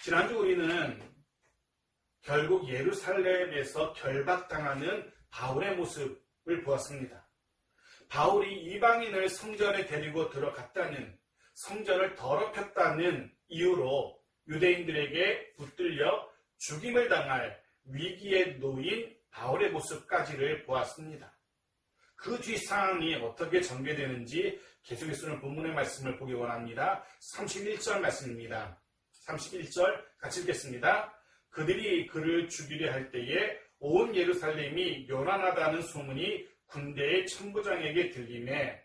지난주 우리는 결국 예루살렘에서 결박당하는 바울의 모습을 보았습니다. 바울이 이방인을 성전에 데리고 들어갔다는, 성전을 더럽혔다는 이유로 유대인들에게 붙들려 죽임을 당할 위기에 놓인 바울의 모습까지를 보았습니다. 그 뒤 상황이 어떻게 전개되는지 계속해서 본문의 말씀을 보기 원합니다. 31절 말씀입니다. 31절 같이 읽겠습니다. 그들이 그를 죽이려 할 때에 온 예루살렘이 요란하다는 소문이 군대의 천부장에게 들리매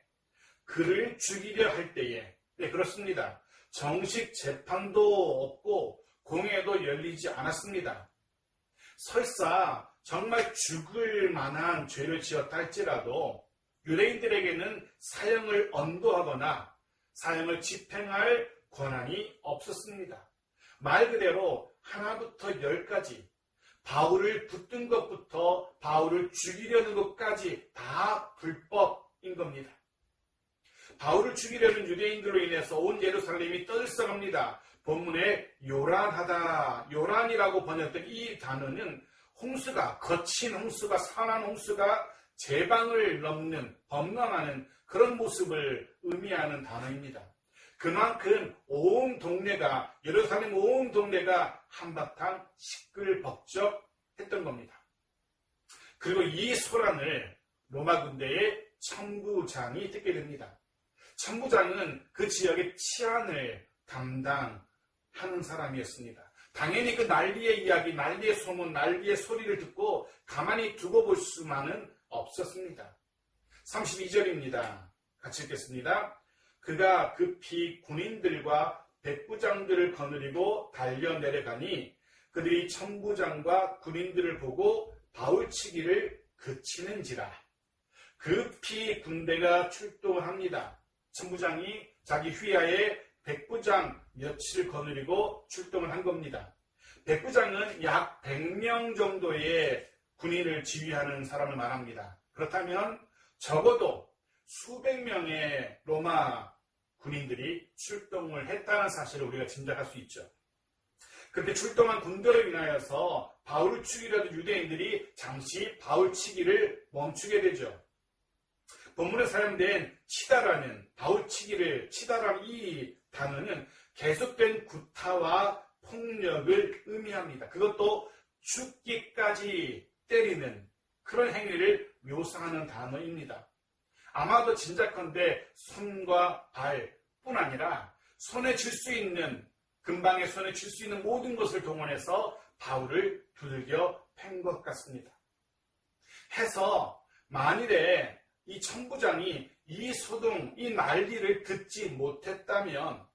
그를 죽이려 할 때에, 네, 그렇습니다. 정식 재판도 없고 공회도 열리지 않았습니다. 설사 정말 죽을 만한 죄를 지었다 할지라도 유대인들에게는 사형을 언도하거나 사형을 집행할 권한이 없었습니다. 말 그대로 하나부터 열까지 바울을 붙든 것부터 바울을 죽이려는 것까지 다 불법인 겁니다. 바울을 죽이려는 유대인들로 인해서 온 예루살렘이 떠들썩합니다. 본문에 요란하다, 요란이라고 번역된 이 단어는 홍수가, 거친 홍수가, 산한 홍수가 제방을 넘는, 범람하는 그런 모습을 의미하는 단어입니다. 그만큼 온 동네가, 예루살렘 온 동네가 한바탕 시끌벅적했던 겁니다. 그리고 이 소란을 로마 군대의 천부장이 듣게 됩니다. 천부장은 그 지역의 치안을 담당하는 사람이었습니다. 당연히 그 난리의 이야기, 난리의 소문, 난리의 소리를 듣고 가만히 두고 볼 수만은 없었습니다. 32절입니다. 같이 읽겠습니다. 그가 급히 군인들과 백부장들을 거느리고 달려 내려가니 그들이 천부장과 군인들을 보고 바울치기를 그치는지라. 급히 군대가 출동을 합니다. 천부장이 자기 휘하에 백부장 몇을 거느리고 출동을 한 겁니다. 백부장은 약 100명 정도의 군인을 지휘하는 사람을 말합니다. 그렇다면 적어도 수백 명의 로마 군인들이 출동을 했다는 사실을 우리가 짐작할 수 있죠. 그렇게 출동한 군대로 인하여서 바울을 죽이려던 유대인들이 잠시 바울치기를 멈추게 되죠. 본문에 사용된 치다라는, 바울치기를 치다라는 이 단어는 계속된 구타와 폭력을 의미합니다. 그것도 죽기까지 때리는 그런 행위를 묘사하는 단어입니다. 아마도 짐작컨대 손과 발뿐 아니라 손에 쥘 수 있는, 금방에 손에 쥘 수 있는 모든 것을 동원해서 바울을 두들겨 팬 것 같습니다. 해서 만일에 이 천부장이 이 소동, 이 난리를 듣지 못했다면,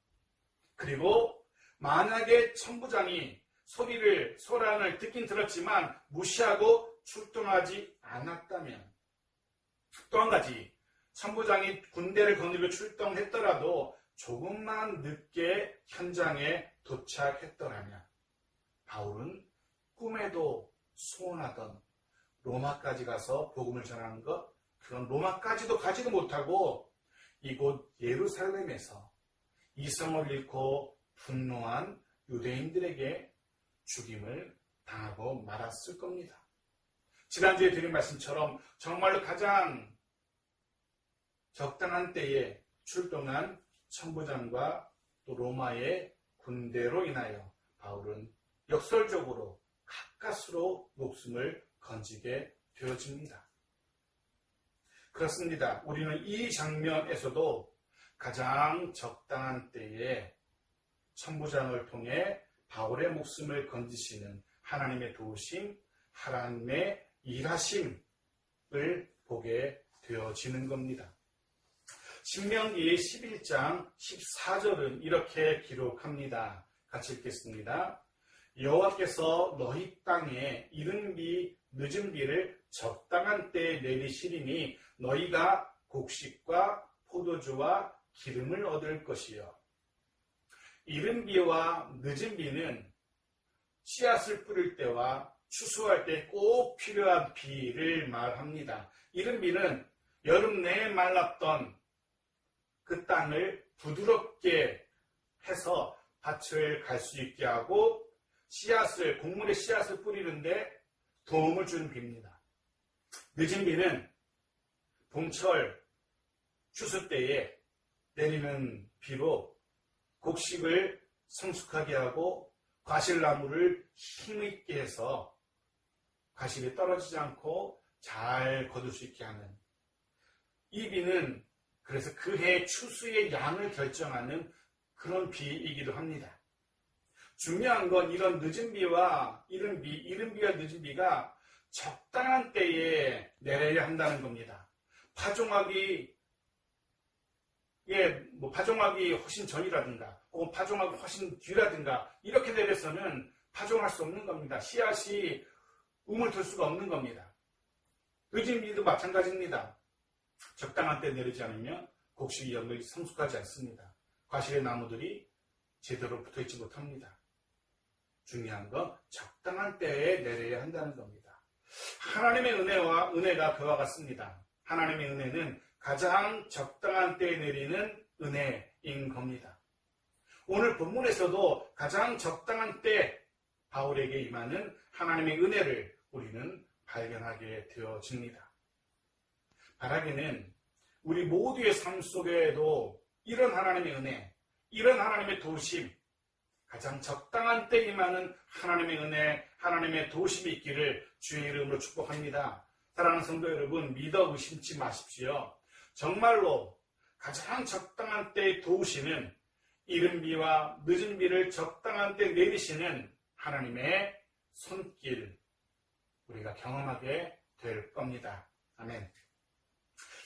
그리고 만약에 천부장이 소란을 듣긴 들었지만 무시하고 출동하지 않았다면, 또 한 가지, 천부장이 군대를 거느리고 출동했더라도 조금만 늦게 현장에 도착했더라면 바울은 꿈에도 소원하던 로마까지 가서 복음을 전하는 것, 그런 로마까지도 가지도 못하고 이곳 예루살렘에서 이성을 잃고 분노한 유대인들에게 죽임을 당하고 말았을 겁니다. 지난주에 드린 말씀처럼 정말로 가장 적당한 때에 출동한 천부장과 또 로마의 군대로 인하여 바울은 역설적으로 가까스로 목숨을 건지게 되어집니다. 그렇습니다. 우리는 이 장면에서도 가장 적당한 때에 천부장을 통해 바울의 목숨을 건지시는 하나님의 도우심, 하나님의 일하심을 보게 되어지는 겁니다. 신명기 11장 14절은 이렇게 기록합니다. 같이 읽겠습니다. 여호와께서 너희 땅에 이른 비 늦은 비를 적당한 때에 내리시리니 너희가 곡식과 포도주와 기름을 얻을 것이요. 이른 비와 늦은 비는 씨앗을 뿌릴 때와 추수할 때 꼭 필요한 비를 말합니다. 이른 비는 여름 내에 말랐던 그 땅을 부드럽게 해서 밭을 갈 수 있게 하고 곡물의 씨앗을 뿌리는데 도움을 주는 비입니다. 늦은 비는 봄철 추수 때에 내리는 비로 곡식을 성숙하게 하고 과실나무를 힘있게 해서 과실이 떨어지지 않고 잘 거둘 수 있게 하는, 이 비는 그래서 그 해 추수의 양을 결정하는 그런 비이기도 합니다. 중요한 건 이런 늦은 비와 이른 비와 늦은 비가 적당한 때에 내려야 한다는 겁니다. 파종하기 훨씬 전이라든가 혹은 파종하기 훨씬 뒤라든가 이렇게 내려서는 파종할 수 없는 겁니다. 씨앗이 움을 들 수가 없는 겁니다. 늦은 비도 마찬가지입니다. 적당한 때 내리지 않으면 곡식이 연결이 성숙하지 않습니다. 과실의 나무들이 제대로 붙어있지 못합니다. 중요한 건 적당한 때에 내려야 한다는 겁니다. 하나님의 은혜가 그와 같습니다. 하나님의 은혜는 가장 적당한 때에 내리는 은혜인 겁니다. 오늘 본문에서도 가장 적당한 때 바울에게 임하는 하나님의 은혜를 우리는 발견하게 되어집니다. 바라기는 우리 모두의 삶 속에도 이런 하나님의 은혜, 이런 하나님의 도우심, 가장 적당한 때 임하는 하나님의 은혜, 하나님의 도우심이 있기를 주의 이름으로 축복합니다. 사랑하는 성도 여러분, 믿어 의심치 마십시오. 정말로 가장 적당한 때에 도우시는, 이른 비와 늦은 비를 적당한 때 내리시는 하나님의 손길, 우리가 경험하게 될 겁니다. 아멘.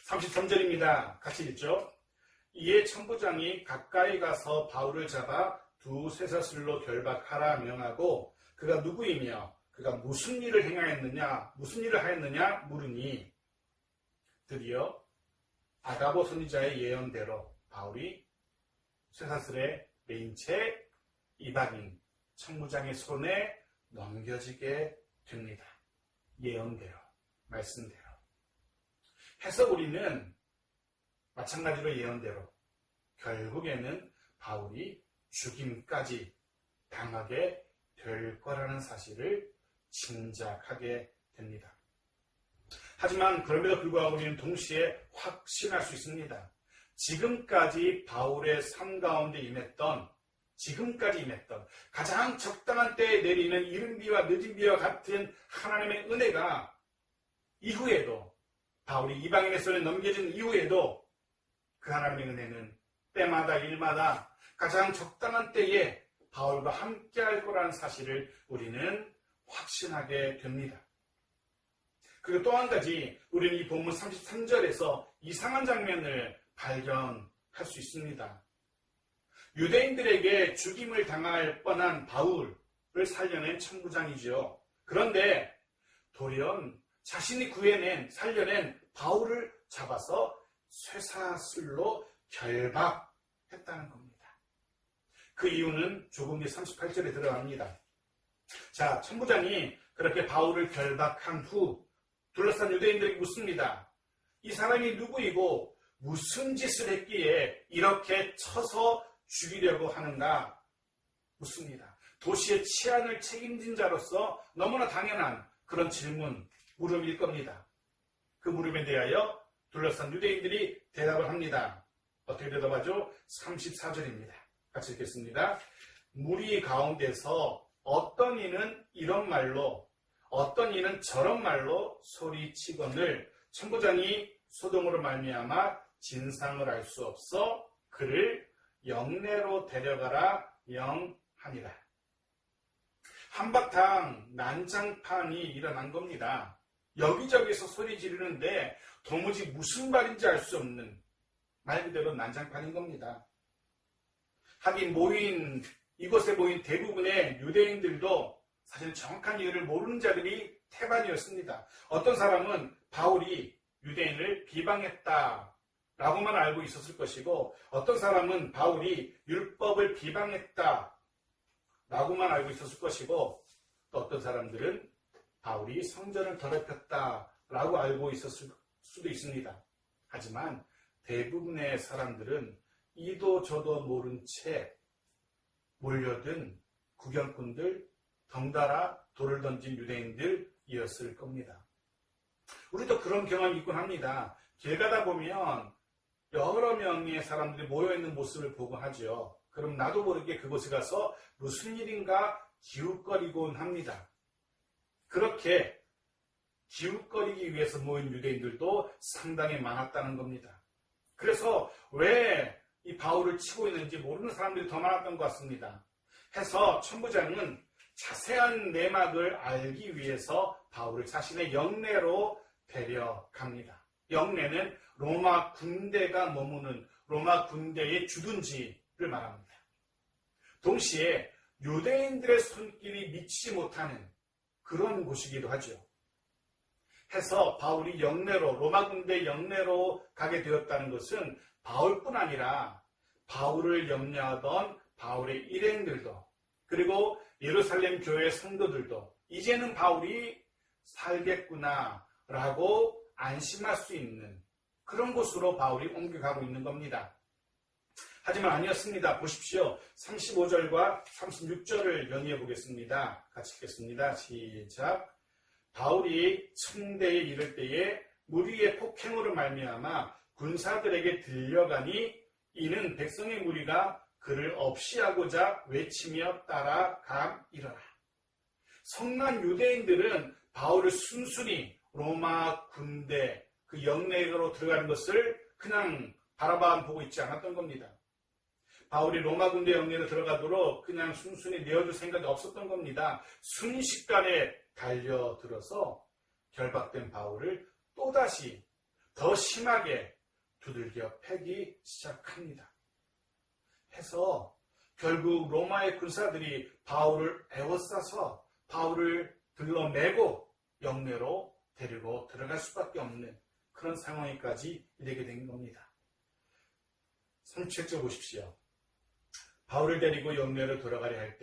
33절입니다. 같이 읽죠. 이에 천부장이 가까이 가서 바울을 잡아 두 쇠사슬로 결박하라 명하고 그가 누구이며 그가 무슨 일을 하였느냐 물으니 드디어 아가보 선지자의 예언대로 바울이 쇠사슬에 매인 채 이방인 천부장의 손에 넘겨지게 됩니다. 예언대로, 말씀대로. 해서 우리는 마찬가지로 예언대로 결국에는 바울이 죽임까지 당하게 될 거라는 사실을 짐작하게 됩니다. 하지만 그럼에도 불구하고 우리는 동시에 확신할 수 있습니다. 지금까지 바울의 삶 가운데 지금까지 임했던 가장 적당한 때에 내리는 이른 비와 늦은 비와 같은 하나님의 은혜가 이후에도, 바울이 이방인의 손에 넘겨진 이후에도 그 하나님의 은혜는 때마다 일마다 가장 적당한 때에 바울과 함께 할 거라는 사실을 우리는 확신하게 됩니다. 그리고 또 한 가지, 우리는 이 본문 33절에서 이상한 장면을 발견할 수 있습니다. 유대인들에게 죽임을 당할 뻔한 바울을 살려낸 천부장이죠. 그런데 돌연 자신이 살려낸 바울을 잡아서 쇠사슬로 결박했다는 겁니다. 그 이유는 조금 뒤 38절에 들어갑니다. 자, 천부장이 그렇게 바울을 결박한 후 둘러싼 유대인들에게 묻습니다. 이 사람이 누구이고 무슨 짓을 했기에 이렇게 쳐서 죽이려고 하는가 묻습니다. 도시의 치안을 책임진 자로서 너무나 당연한 그런 물음일 겁니다. 그 물음에 대하여 둘러싼 유대인들이 대답을 합니다. 어떻게 대답하죠? 34절입니다. 같이 읽겠습니다. 무리 가운데서 어떤 이는 이런 말로 어떤 이는 저런 말로 소리치거늘 천부장이 소동으로 말미암아 진상을 알 수 없어 그를 영내로 데려가라 명하니라. 한바탕 난장판이 일어난 겁니다. 여기저기서 소리 지르는데 도무지 무슨 말인지 알 수 없는, 말 그대로 난장판인 겁니다. 하긴 이곳에 모인 대부분의 유대인들도 사실 정확한 이유를 모르는 자들이 태반이었습니다. 어떤 사람은 바울이 유대인을 비방했다라고만 알고 있었을 것이고, 어떤 사람은 바울이 율법을 비방했다라고만 알고 있었을 것이고, 또 어떤 사람들은 바울이 성전을 더럽혔다라고 알고 있었을 수도 있습니다. 하지만 대부분의 사람들은 이도 저도 모른 채 몰려든 구경꾼들, 덩달아 돌을 던진 유대인들이었을 겁니다. 우리도 그런 경험이 있곤 합니다. 길 가다 보면 여러 명의 사람들이 모여있는 모습을 보고 하죠. 그럼 나도 모르게 그곳에 가서 무슨 일인가 기웃거리곤 합니다. 그렇게 기웃거리기 위해서 모인 유대인들도 상당히 많았다는 겁니다. 그래서 왜 이 바울을 치고 있는지 모르는 사람들이 더 많았던 것 같습니다. 해서 천부장은 자세한 내막을 알기 위해서 바울을 자신의 영내로 데려갑니다. 영내는 로마 군대가 머무는 로마 군대의 주둔지를 말합니다. 동시에 유대인들의 손길이 미치지 못하는 그런 곳이기도 하죠. 해서 바울이 영내로, 로마 군대 영내로 가게 되었다는 것은 바울뿐 아니라 바울을 염려하던 바울의 일행들도, 그리고 예루살렘 교회 성도들도 이제는 바울이 살겠구나 라고 안심할 수 있는 그런 곳으로 바울이 옮겨가고 있는 겁니다. 하지만 아니었습니다. 보십시오. 35절과 36절을 연이어 보겠습니다. 같이 읽겠습니다. 시작. 바울이 청대에 이를 때에 무리의 폭행으로 말미암아 군사들에게 들려가니 이는 백성의 무리가 그를 없이하고자 외치며 따라감이러라. 성난 유대인들은 바울을 순순히 로마 군대 그 영내로 들어가는 것을 그냥 바라만 보고 있지 않았던 겁니다. 바울이 로마 군대 영내로 들어가도록 그냥 순순히 내어줄 생각이 없었던 겁니다. 순식간에 달려들어서 결박된 바울을 또다시 더 심하게 두들겨 패기 시작합니다. 해서 결국 로마의 군사들이 바울을 에워싸서 바울을 들러매고 영내로 데리고 들어갈 수밖에 없는 그런 상황에까지 이르게 된 겁니다. 37절 보십시오. 바울을 데리고 영내로 들어가려 할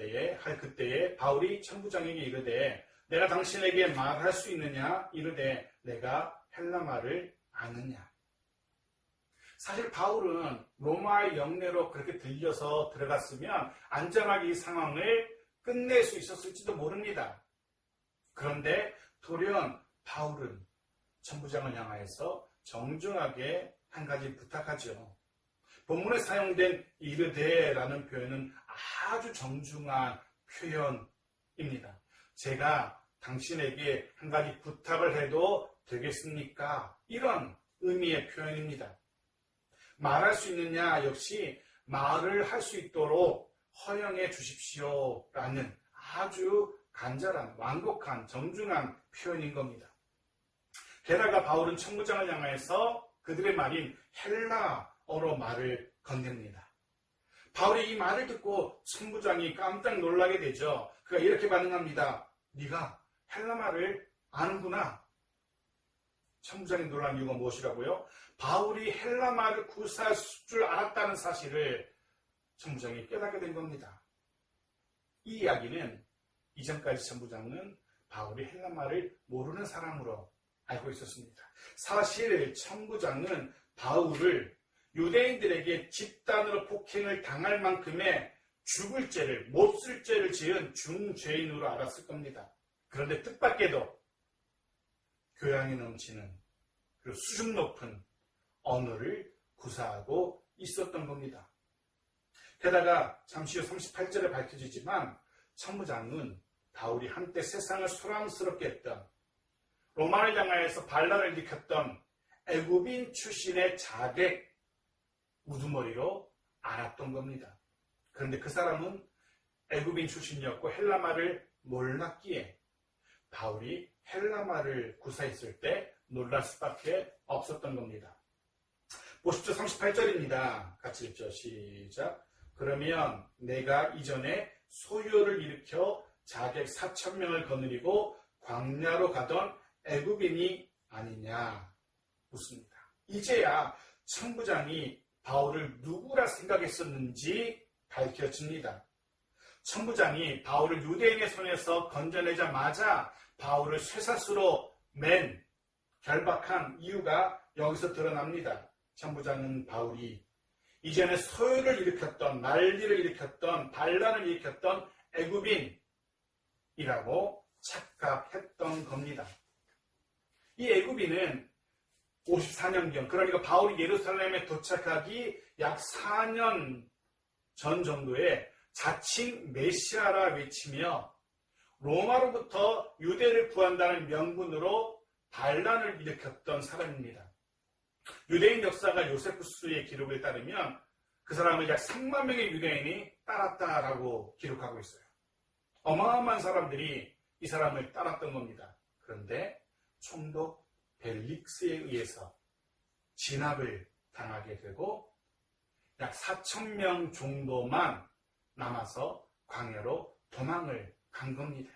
그때에 바울이 천부장에게 이르되 내가 당신에게 말할 수 있느냐? 이르되 내가 헬라말을 아느냐? 사실 바울은 로마의 영내로 그렇게 들려서 들어갔으면 안전하게 이 상황을 끝낼 수 있었을지도 모릅니다. 그런데 돌연 바울은 천부장을 향하여서 정중하게 한 가지 부탁하죠. 본문에 사용된 이르되라는 표현은 아주 정중한 표현입니다. 제가 당신에게 한 가지 부탁을 해도 되겠습니까? 이런 의미의 표현입니다. 말할 수 있느냐? 역시 말을 할 수 있도록 허용해 주십시오 라는 아주 간절한, 완곡한, 정중한 표현인 겁니다. 게다가 바울은 천부장을 향하여서 그들의 말인 헬라어로 말을 건넵니다. 바울이 이 말을 듣고 천부장이 깜짝 놀라게 되죠. 그가 이렇게 반응합니다. 네가 헬라말을 아는구나. 천부장이 놀란 이유가 무엇이라고요? 바울이 헬라말을 구사할 줄 알았다는 사실을 천부장이 깨닫게 된 겁니다. 이 이야기는 이전까지 천부장은 바울이 헬라말을 모르는 사람으로 알고 있었습니다. 사실 천부장은 바울을 유대인들에게 집단으로 폭행을 당할 만큼의 죽을 죄를, 못 쓸 죄를 지은 중죄인으로 알았을 겁니다. 그런데 뜻밖에도 교양이 넘치는 그리고 수준 높은 언어를 구사하고 있었던 겁니다. 게다가 잠시 후 38절에 밝혀지지만 천부장은 바울이 한때 세상을 소란스럽게 했던 로마를 향하여서 반란을 일으켰던 애굽인 출신의 자객 우두머리로 알았던 겁니다. 그런데 그 사람은 애굽인 출신이었고 헬라말을 몰랐기에 바울이 헬라말을 구사했을 때 놀랄 수밖에 없었던 겁니다. 보십시오. 38절입니다. 같이 읽죠. 시작. 그러면 내가 이전에 소요를 일으켜 자객 4,000명을 거느리고 광야로 가던 애굽인이 아니냐 묻습니다. 이제야 천부장이 바울을 누구라 생각했었는지 밝혀집니다. 천부장이 바울을 유대인의 손에서 건져내자마자 바울을 쇠사슬로 맨 결박한 이유가 여기서 드러납니다. 천부장은 바울이 이전에 소요를 일으켰던, 난리를 일으켰던, 반란을 일으켰던 애굽인이라고 착각했던 겁니다. 이 애굽인은 54년경, 그러니까 바울이 예루살렘에 도착하기 약 4년 전 정도에 자칭 메시아라 외치며 로마로부터 유대를 구한다는 명분으로 반란을 일으켰던 사람입니다. 유대인 역사가 요세푸스의 기록에 따르면 그 사람을 약 3만 명의 유대인이 따랐다라고 기록하고 있어요. 어마어마한 사람들이 이 사람을 따랐던 겁니다. 그런데 총독 벨릭스에 의해서 진압을 당하게 되고 약 4,000명 정도만 남아서 광야로 도망을 간 겁니다.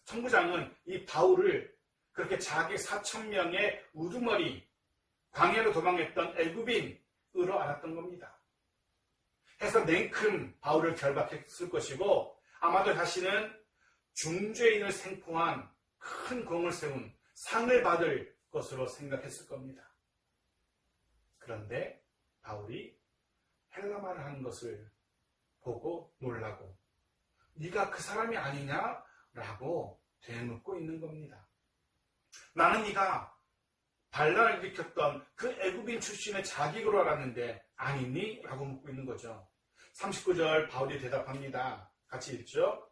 천부장은 이 바울을 그렇게 자기 4,000명의 우두머리 광야로 도망했던 애굽인으로 알았던 겁니다. 해서 냉큼 바울을 결박했을 것이고 아마도 자신은 중죄인을 생포한 큰 공을 세운 상을 받을 것으로 생각했을 겁니다. 그런데 바울이 헬라말을 하는 것을 보고 놀라고 네가 그 사람이 아니냐? 라고 되묻고 있는 겁니다. 나는 네가 반란을 일으켰던 그 애굽인 출신의 자기로 알았는데 아니니? 라고 묻고 있는 거죠. 39절 바울이 대답합니다. 같이 읽죠.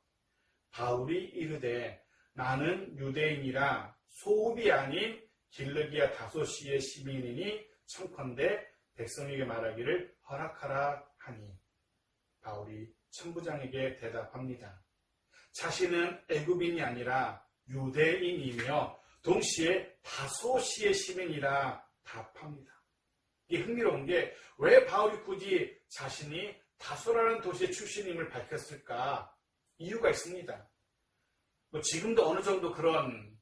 바울이 이르되 나는 유대인이라 소읍이 아닌 길르기아 다소시의 시민이니 청컨대 백성에게 말하기를 허락하라 하니 바울이 천부장에게 대답합니다. 자신은 애굽인이 아니라 유대인이며 동시에 다소시의 시민이라 답합니다. 이게 흥미로운 게 왜 바울이 굳이 자신이 다소라는 도시의 출신임을 밝혔을까? 이유가 있습니다. 지금도 어느 정도 그런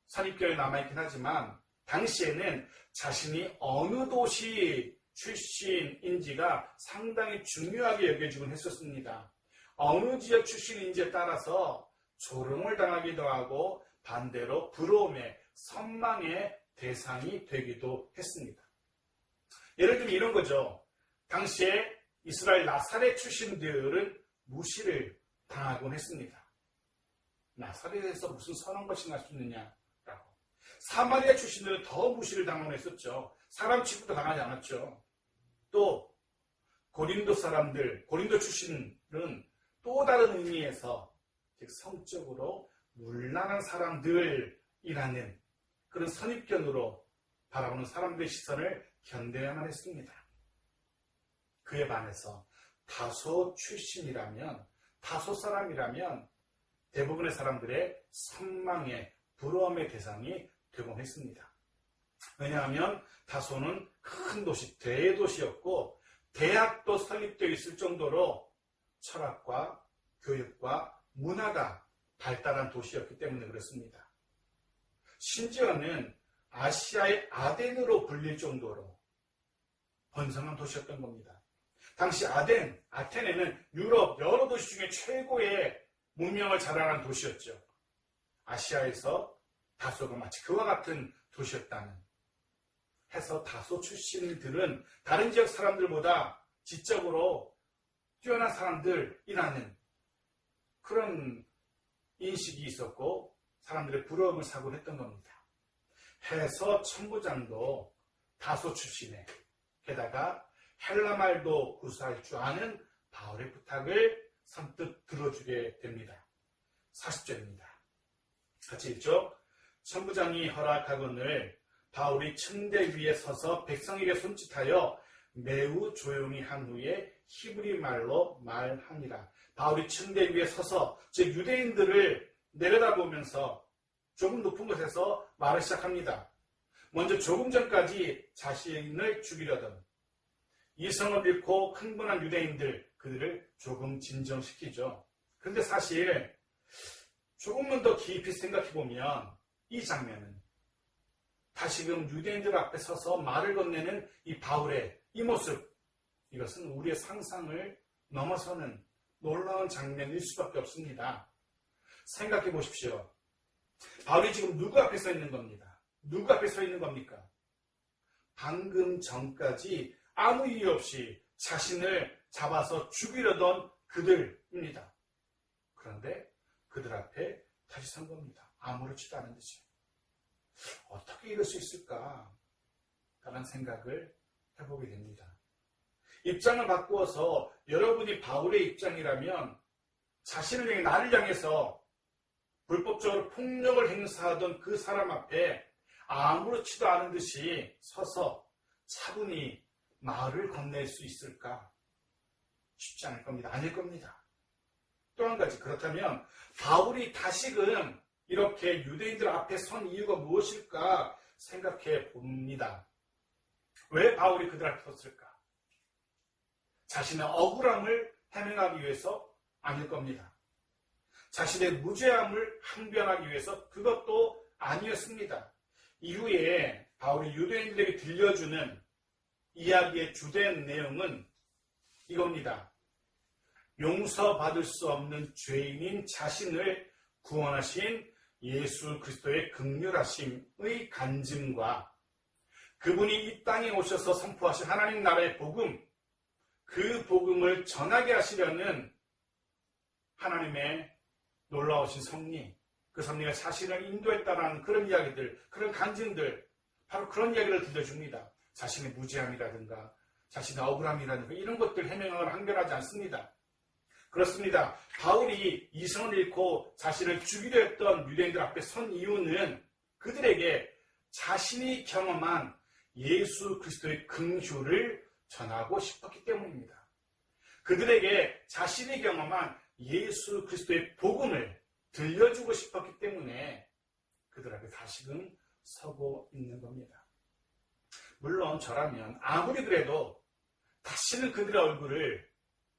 선입견이 남아있긴 하지만 당시에는 자신이 어느 도시 출신인지가 상당히 중요하게 여겨지곤 했었습니다. 어느 지역 출신인지에 따라서 조롱을 당하기도 하고 반대로 부러움의 선망의 대상이 되기도 했습니다. 예를 들면 이런 거죠. 당시에 이스라엘 나사렛 출신들은 무시를 당하곤 했습니다. 나사렛에서 무슨 선한 것이 날 수 있느냐라고. 사마리아 출신들은 더 무시를 당하곤 했었죠. 사람 취급도 당하지 않았죠. 또 고린도 사람들, 고린도 출신은 또 다른 의미에서 즉 성적으로 문란한 사람들이라는 그런 선입견으로 바라보는 사람들의 시선을 견뎌야만 했습니다. 그에 반해서 다소 출신이라면, 다소 사람이라면 대부분의 사람들의 선망의 부러움의 대상이 되곤 했습니다. 왜냐하면 다소는 큰 도시, 대도시였고 대학도 설립되어 있을 정도로 철학과 교육과 문화가 발달한 도시였기 때문에 그렇습니다. 심지어는 아시아의 아덴으로 불릴 정도로 번성한 도시였던 겁니다. 당시 아테네는 유럽 여러 도시 중에 최고의 문명을 자랑한 도시였죠. 아시아에서 다소가 마치 그와 같은 도시였다는 해서 다소 출신들은 다른 지역 사람들보다 지적으로 뛰어난 사람들이라는 그런 인식이 있었고 사람들의 부러움을 사곤 했던 겁니다. 해서 천부장도 다소 출신에 게다가 헬라말도 구사할 줄 아는 바울의 부탁을 선뜻 들어주게 됩니다. 40절입니다. 같이 읽죠. 천부장이 허락하거늘 바울이 층대 위에 서서 백성에게 손짓하여 매우 조용히 한 후에 히브리 말로 말하니라. 바울이 층대 위에 서서 즉 유대인들을 내려다보면서 조금 높은 곳에서 말을 시작합니다. 먼저 조금 전까지 자신을 죽이려던 이성을 잃고 흥분한 유대인들 그들을 조금 진정시키죠. 그런데 사실 조금만 더 깊이 생각해보면 이 장면은 다시금 유대인들 앞에 서서 말을 건네는 이 바울의 이 모습 이것은 우리의 상상을 넘어서는 놀라운 장면일 수밖에 없습니다. 생각해 보십시오. 바울이 지금 누구 앞에 서 있는 겁니다. 누구 앞에 서 있는 겁니까? 방금 전까지 아무 이유 없이 자신을 잡아서 죽이려던 그들입니다. 그런데 그들 앞에 다시 선 겁니다. 아무렇지도 않은 듯이. 어떻게 이럴 수 있을까? 라는 생각을 해보게 됩니다. 입장을 바꾸어서 여러분이 바울의 입장이라면 자신을 향해 나를 향해서 불법적으로 폭력을 행사하던 그 사람 앞에 아무렇지도 않은 듯이 서서 차분히 마을을 건넬 수 있을까? 쉽지 않을 겁니다. 아닐 겁니다. 또 한 가지, 그렇다면 바울이 다시금 이렇게 유대인들 앞에 선 이유가 무엇일까 생각해 봅니다. 왜 바울이 그들 앞에 섰을까? 자신의 억울함을 해명하기 위해서 아닐 겁니다. 자신의 무죄함을 항변하기 위해서 그것도 아니었습니다. 이후에 바울이 유대인들에게 들려주는 이야기의 주된 내용은 이겁니다. 용서받을 수 없는 죄인인 자신을 구원하신 예수 그리스도의 긍휼하심의 간증과 그분이 이 땅에 오셔서 선포하신 하나님 나라의 복음, 그 복음을 전하게 하시려는 하나님의 놀라우신 섭리, 그 섭리가 자신을 인도했다라는 그런 이야기들, 그런 간증들, 바로 그런 이야기를 들려줍니다. 자신의 무죄함이라든가 자신의 억울함이라든가 이런 것들 해명을 항변하지 않습니다. 그렇습니다. 바울이 이성을 잃고 자신을 죽이려 했던 유대인들 앞에 선 이유는 그들에게 자신이 경험한 예수 그리스도의 긍휼을 전하고 싶었기 때문입니다. 그들에게 자신이 경험한 예수 그리스도의 복음을 들려주고 싶었기 때문에 그들 앞에 다시금 서고 있는 겁니다. 물론 저라면 아무리 그래도 다시는 그들의 얼굴을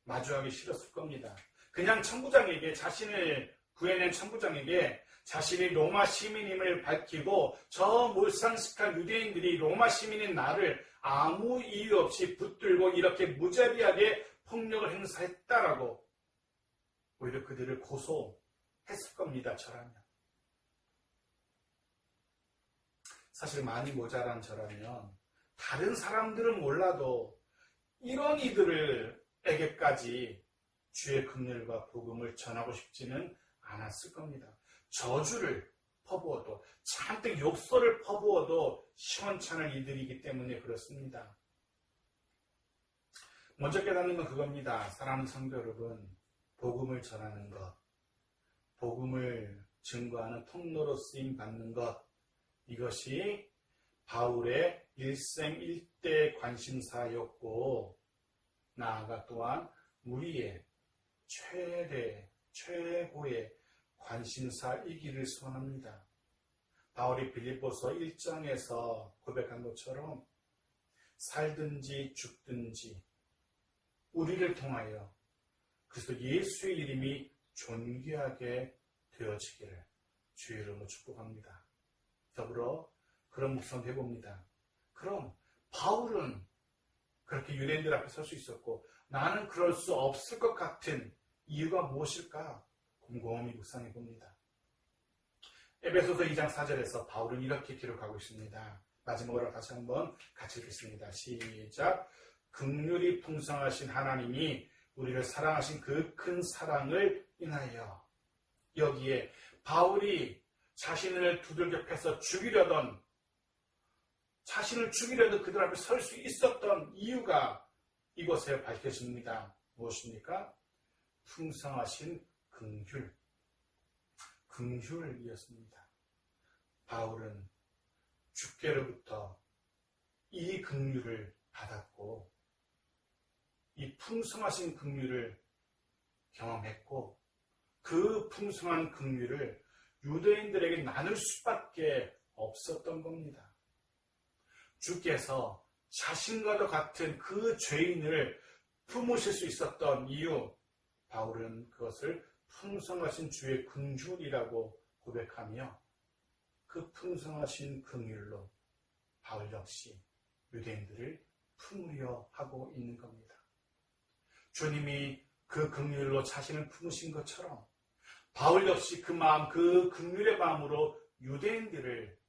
마주하기 싫었을 겁니다. 그냥 천부장에게, 자신을 구해낸 천부장에게 자신이 로마 시민임을 밝히고 저 몰상식한 유대인들이 로마 시민인 나를 아무 이유 없이 붙들고 이렇게 무자비하게 폭력을 행사했다라고 오히려 그들을 고소했을 겁니다. 저라면. 사실 많이 모자란 저라면 다른 사람들은 몰라도 이런 이들에게까지 주의 긍휼과 복음을 전하고 싶지는 않았을 겁니다. 저주를 퍼부어도, 잔뜩 욕설을 퍼부어도 시원찮을 이들이기 때문에 그렇습니다. 먼저 깨닫는 건 그겁니다. 사랑하는 성도 여러분, 복음을 전하는 것, 복음을 증거하는 통로로 쓰임 받는 것, 이것이 바울의 일생일대 관심사였고 나아가 또한 우리의 최고의 관심사이기를 소원합니다. 바울이 빌립보서 1장에서 고백한 것처럼 살든지 죽든지 우리를 통하여 그리스도 예수의 이름이 존귀하게 되어지기를 주의 이름으로 축복합니다. 더불어 그런 묵상도 해봅니다. 그럼 바울은 그렇게 유대인들 앞에 설 수 있었고 나는 그럴 수 없을 것 같은 이유가 무엇일까? 곰곰이 묵상해 봅니다. 에베소서 2장 4절에서 바울은 이렇게 기록하고 있습니다. 마지막으로 다시 한번 같이 읽겠습니다. 시작. 긍휼이 풍성하신 하나님이 우리를 사랑하신 그 큰 사랑을 인하여. 여기에 바울이 자신을 두들겨 패서 자신을 죽이려던 그들 앞에 설 수 있었던 이유가 이곳에 밝혀집니다. 무엇입니까? 풍성하신 긍휼이었습니다. 바울은 주께로부터 이 긍휼을 받았고 이 풍성하신 긍휼을 경험했고 그 풍성한 긍휼을 유대인들에게 나눌 수밖에 없었던 겁니다. 주께서 자신과도 같은 그 죄인을 품으실 수 있었던 이유, 바울은 그것을 풍성하신 주의 긍휼이라고 고백하며 그 풍성하신 긍휼로 바울 역시 유대인들을 품으려 하고 있는 겁니다. 주님이 그 긍휼로 자신을 품으신 것처럼 바울 역시 그 마음, 그 긍휼의 마음으로 유대인들을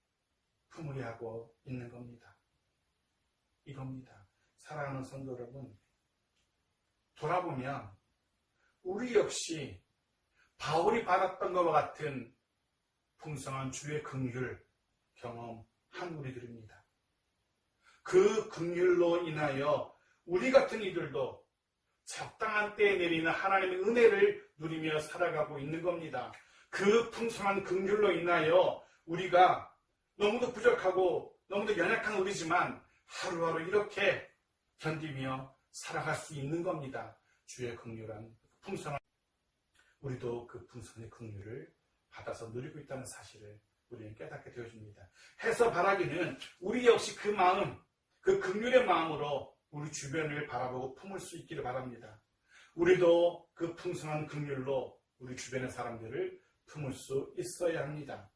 품으려 하고 있는 겁니다. 이겁니다. 사랑하는 성도 여러분, 돌아보면 우리 역시 바울이 받았던 것과 같은 풍성한 주의 긍휼 경험한 우리들입니다. 그 긍휼로 인하여 우리 같은 이들도 적당한 때에 내리는 하나님의 은혜를 누리며 살아가고 있는 겁니다. 그 풍성한 긍휼로 인하여 우리가 너무도 부족하고 너무도 연약한 우리지만 하루하루 이렇게 견디며 살아갈 수 있는 겁니다. 주의 긍휼한 풍성한, 우리도 그 풍성의 긍휼을 받아서 누리고 있다는 사실을 우리는 깨닫게 되어줍니다. 해서 바라기는 우리 역시 그 마음, 그 긍휼의 마음으로 우리 주변을 바라보고 품을 수 있기를 바랍니다. 우리도 그 풍성한 긍휼로 우리 주변의 사람들을 품을 수 있어야 합니다.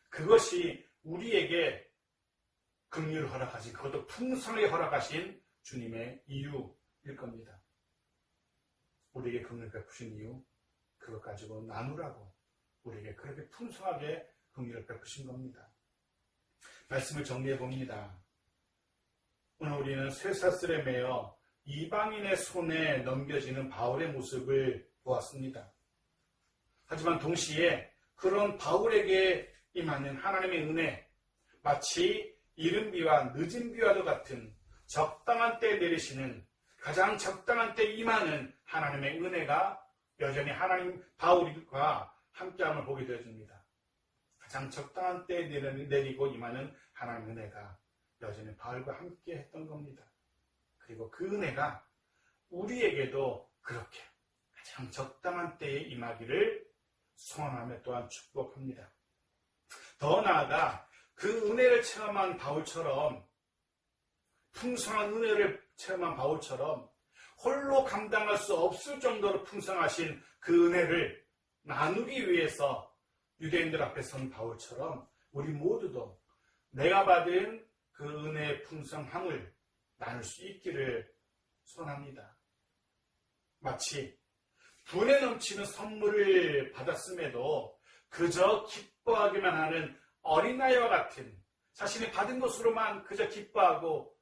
그것이 우리에게 긍휼을 허락하신, 그것도 풍성하게 허락하신 주님의 이유일 겁니다. 우리에게 긍휼을 베푸신 이유, 그것 가지고 나누라고 우리에게 그렇게 풍성하게 긍휼을 베푸신 겁니다. 말씀을 정리해 봅니다. 오늘 우리는 쇠사슬에 매여 이방인의 손에 넘겨지는 바울의 모습을 보았습니다. 하지만 동시에 그런 바울에게 임하는 하나님의 은혜, 마치 이른 비와 늦은 비와도 같은 적당한 때에 내리시는, 가장 적당한 때에 임하는 하나님의 은혜가 여전히 하나님 바울과 함께함을 보게 되어집니다. 가장 적당한 때에 내리고 임하는 하나님의 은혜가 여전히 바울과 함께 했던 겁니다. 그리고 그 은혜가 우리에게도 그렇게 가장 적당한 때에 임하기를 소원하며 또한 축복합니다. 더 나아가 그 은혜를 체험한 바울처럼, 풍성한 은혜를 체험한 바울처럼 홀로 감당할 수 없을 정도로 풍성하신 그 은혜를 나누기 위해서 유대인들 앞에 선 바울처럼 우리 모두도 내가 받은 그 은혜의 풍성함을 나눌 수 있기를 소원합니다. 마치 분에 넘치는 선물을 받았음에도 그저 기뻐하기만 하는 어린아이와 같은, 자신이 받은 것으로만 그저 기뻐하고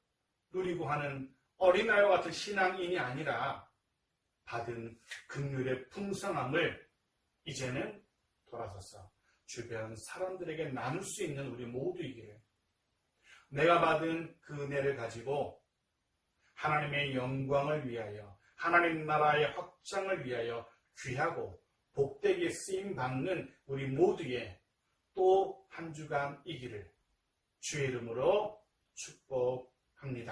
누리고 하는 어린아이와 같은 신앙인이 아니라 받은 긍휼의 풍성함을 이제는 돌아서서 주변 사람들에게 나눌 수 있는 우리 모두이기를, 내가 받은 그 은혜를 가지고 하나님의 영광을 위하여, 하나님 나라의 확장을 위하여 귀하고 복되게 쓰임받는 우리 모두의 또 한 주간이기를 주의 이름으로 축복합니다.